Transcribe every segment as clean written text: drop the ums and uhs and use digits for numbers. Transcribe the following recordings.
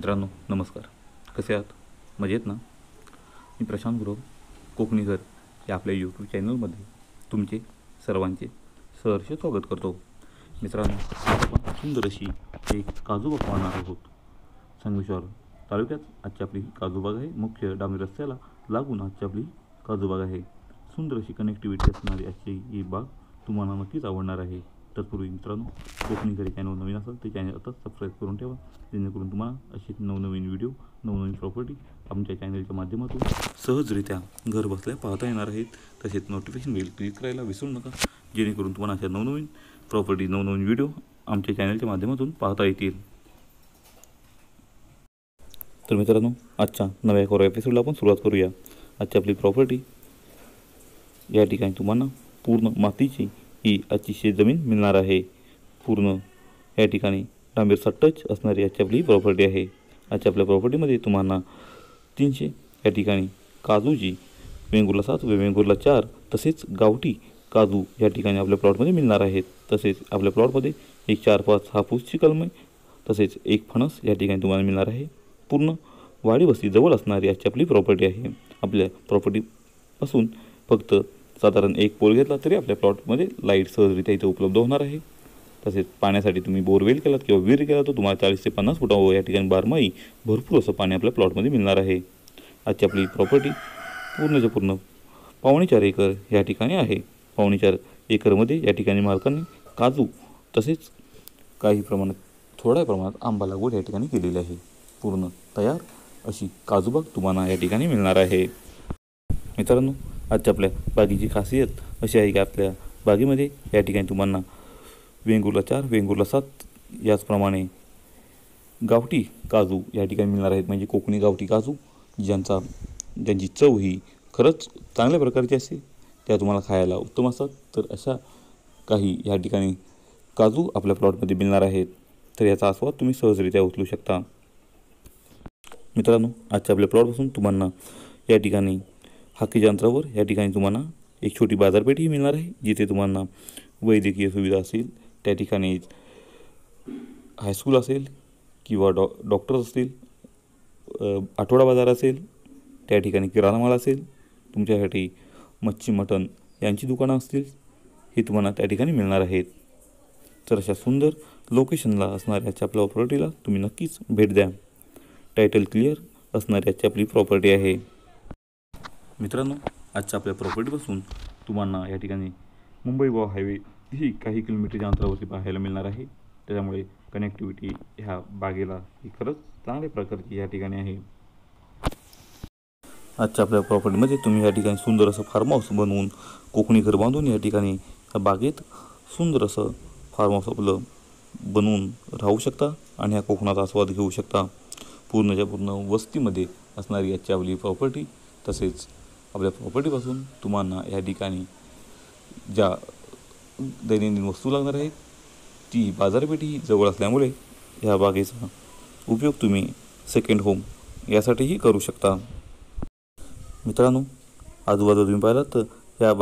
मित्रांनो नमस्कार. कसे आहात? मजेत ना? मी प्रशांत गुरव कोकणी घर या आपल्या यूट्यूब चॅनलमध्ये तुमचे सर्वांचे सहर्ष स्वागत करतो. मित्रांनो, आज आपण सुंदर अशी एक काजूबाग पाहणार आहोत. संगमेश्वर तालुक्यात आजची आपली काजूबाग आहे. मुख्य डांबरी रस्त्याला लागून आजची आपली काजूबाग आहे. सुंदर अशी कनेक्टिव्हिटी असणारी आजची ही बाग तुम्हाला नक्कीच आवडणार आहे. तत्पूर्वी मित्रांनो, कोकणी घरी चॅनल नवीन असेल ते चॅनल आताच सबस्क्राईब करून ठेवा, जेणेकरून तुम्हाला अशी नवनवीन व्हिडिओ नवनवीन प्रॉपर्टी आमच्या चॅनलच्या माध्यमातून सहजरित्या घर बसल्या पाहता येणार आहेत. तसेच नोटिफिकेशन बेल क्लिक करायला विसरू नका, जेणेकरून तुम्हाला अशा नवनवीन प्रॉपर्टी नवनवीन व्हिडिओ आमच्या चॅनलच्या माध्यमातून पाहता येतील. तर मित्रांनो, आजच्या नव्या कोरा एपिसोडला आपण सुरुवात करूया. आजची आपली प्रॉपर्टी या ठिकाणी तुम्हाला पूर्ण मातीची ही आजची शेतजमीन मिळणार आहे. पूर्ण या ठिकाणी डांबरचा टच असणारी आजची आपली प्रॉपर्टी आहे. आजच्या आपल्या प्रॉपर्टीमध्ये तुम्हाला 300 या ठिकाणी काजूची वेंगुर्ला 7 व वेंगुर्ला 4 तसेच गावठी काजू या ठिकाणी आपल्या प्लॉटमध्ये मिळणार आहेत. तसेच आपल्या प्लॉटमध्ये एक 4-5 हापूसची कलमे तसेच एक फणस या ठिकाणी तुम्हाला मिळणार आहे. पूर्ण वाडी वस्ती जवळ असणारी आजची आपली प्रॉपर्टी आहे. आपल्या प्रॉपर्टीपासून फक्त साधारण एक पोल घेतला तरी आपल्या प्लॉटमध्ये लाईट सहजरित्या इथे उपलब्ध होणार आहे. तसेच पाण्यासाठी तुम्ही बोरवेल केलात किंवा विहीर केला तर तुम्हाला 40 ते 50 फुटावर या ठिकाणी बारमाही भरपूर असं पाणी आपल्या प्लॉटमध्ये मिळणार आहे. आजची आपली प्रॉपर्टी पूर्णच्या पूर्ण 4.25 एकर या ठिकाणी आहे. 4.25 एकरमध्ये या ठिकाणी मालकांनी काजू तसेच काही प्रमाणात थोड्या प्रमाणात आंबा लागवड या ठिकाणी केलेली आहे. पूर्ण तयार अशी काजूबाग तुम्हाला या ठिकाणी मिळणार आहे. मित्रांनो, आजच्या आपल्या बागेची खासियत अशी आहे की आपल्या बागेमध्ये या ठिकाणी तुम्हाला वेंगुर्ला 4 वेंगुर्ला 7 याचप्रमाणे गावठी काजू या ठिकाणी मिळणार आहेत. म्हणजे कोकणी गावठी काजू ज्यांची चव ही खरंच चांगल्या प्रकारची असते, त्या तुम्हाला खायला उत्तम असतात. तर अशा काही या ठिकाणी काजू आपल्या प्लॉटमध्ये मिळणार आहेत. तर याचा आस्वाद तुम्ही सहजरित्या उचलू शकता. मित्रांनो, आजच्या आपल्या प्लॉटपासून तुम्हाला या ठिकाणी हाकेच्या अंतरावर या ठिकाणी तुम्हाला एक छोटी बाजारपेठही मिळणार आहे, जिथे तुम्हाला वैद्यकीय सुविधा असेल, त्या ठिकाणी हायस्कूल असेल किंवा डॉक्टर्स असतील, आठवडा बाजार असेल, त्या ठिकाणी किराणा माल असेल, तुमच्यासाठी मच्छी मटण यांची दुकानं असतील, हे तुम्हाला त्या ठिकाणी मिळणार आहेत. तर अशा सुंदर लोकेशनला असणाऱ्या आजच्या आपल्या प्रॉपर्टीला तुम्ही नक्कीच भेट द्या. टायटल क्लिअर असणारी आजची आपली प्रॉपर्टी आहे. मित्रांनो, आजच्या आपल्या प्रॉपर्टीपासून तुम्हाला या ठिकाणी मुंबई गोवा हायवे ही काही किलोमीटरच्या अंतरावरती पाहायला मिळणार आहे. त्याच्यामुळे कनेक्टिव्हिटी ह्या बागेला ही खरंच चांगल्या प्रकारची या ठिकाणी आहे. आजच्या आपल्या प्रॉपर्टीमध्ये तुम्ही या ठिकाणी सुंदर असं फार्म हाऊस बनवून कोकणी घर बांधून या ठिकाणी या बागेत सुंदर असं फार्म हाऊस आपलं बनवून राहू शकता आणि ह्या कोकणाचा आस्वाद घेऊ शकता. पूर्णच्या पूर्ण वस्तीमध्ये असणारी आजची आपली प्रॉपर्टी. तसेच आपल्या प्रॉपर्टीपासून तुम्हाला या ठिकाणी ज्या दैनंदिन वस्तू लागणार आहेत ती बाजारपेठी जवळ असल्यामुळे ह्या बागेचा उपयोग तुम्ही सेकंड होम यासाठीही करू शकता. मित्रांनो, आजूबाजूला तुम्ही पाहिलात तर ह्या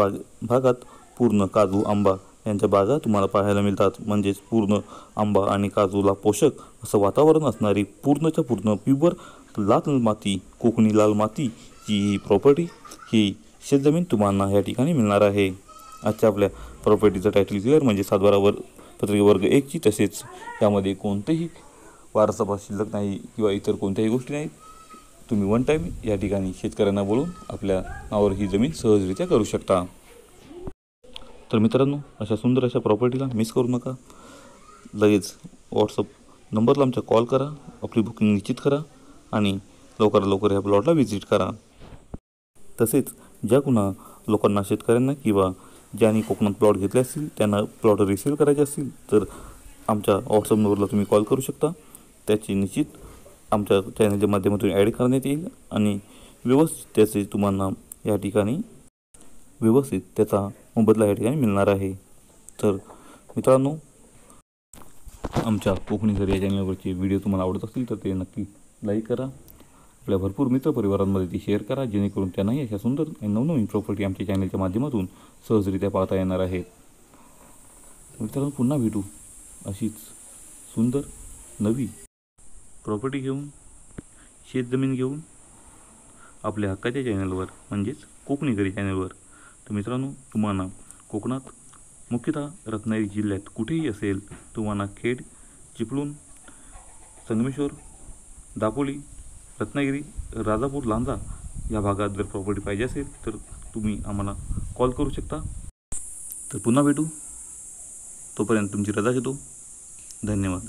भागात पूर्ण काजू आंबा यांच्या बागा तुम्हाला पाहायला मिळतात. म्हणजेच पूर्ण आंबा आणि काजूला पोषक असं वातावरण असणारी पूर्णच्या पूर्ण प्युअर लाल माती, कोकणी लाल माती ही प्रॉपर्टी ही शेतजमीन तुम्हाला या ठिकाणी मिळणार आहे. आजच्या आपल्या प्रॉपर्टीचं टायटल क्लिअर म्हणजे 7/12 पत्रिका वर्ग 1ची. तसेच यामध्ये कोणतेही वारसा शिल्लक नाही किंवा इतर कोणत्याही गोष्टी नाहीत. तुम्ही वन टाईम या ठिकाणी शेतकऱ्यांना बोलून आपल्या नावावर ही जमीन सहजरित्या करू शकता. तर मित्रांनो, अशा सुंदर अशा प्रॉपर्टीला मिस करू नका. लगेच व्हॉट्सअप नंबरला आमच्या कॉल करा, आपली बुकिंग निश्चित करा आणि लवकरात लवकर ह्या प्लॉटला व्हिजिट करा. तसेच ज्या कुणा लोकांना शेतकऱ्यांना किंवा ज्यांनी कोकणात प्लॉट घेतले असतील त्यांना प्लॉट रिसेल करायचे असतील तर आमच्या व्हॉट्सअप नंबरला तुम्ही कॉल करू शकता. त्याची निश्चित आमच्या चॅनलच्या माध्यमातून ॲड करण्यात येईल आणि व्यवस्थित त्याचे तुम्हाला या ठिकाणी व्यवस्थित त्याचा मोबदला या ठिकाणी मिळणार आहे. तर मित्रांनो, आमच्या कोकणी घर या चॅनलवरचे व्हिडिओ तुम्हाला आवडत असतील तर ते नक्की लाईक करा. आपल्या भरपूर मित्रपरिवारांमध्ये ती शेअर करा, जेणेकरून त्यांनाही अशा सुंदर आणि नवनवीन प्रॉपर्टी आमच्या चॅनलच्या माध्यमातून सहजरित्या पाहता येणार आहेत. मित्रांनो, पुन्हा भेटू अशीच सुंदर नवी प्रॉपर्टी घेऊन. शेतजमीन घेऊन आपल्या हक्काच्या चॅनलवर म्हणजेच कोकणी घरी चॅनलवर. तर मित्रांनो, तुम्हाला कोकणात मुख्यतः रत्नागिरी जिल्ह्यात कुठेही असेल, तुम्हाला खेड, चिपळूण, संगमेश्वर, दापोली, रत्नागिरी, राजापूर, लांजा या भागात जर प्रॉपर्टी पाहिजे असेल तर तुम्ही आम्हाला कॉल करू शकता. तर पुन्हा भेटू, तोपर्यंत तुमची रजा घेतो. धन्यवाद.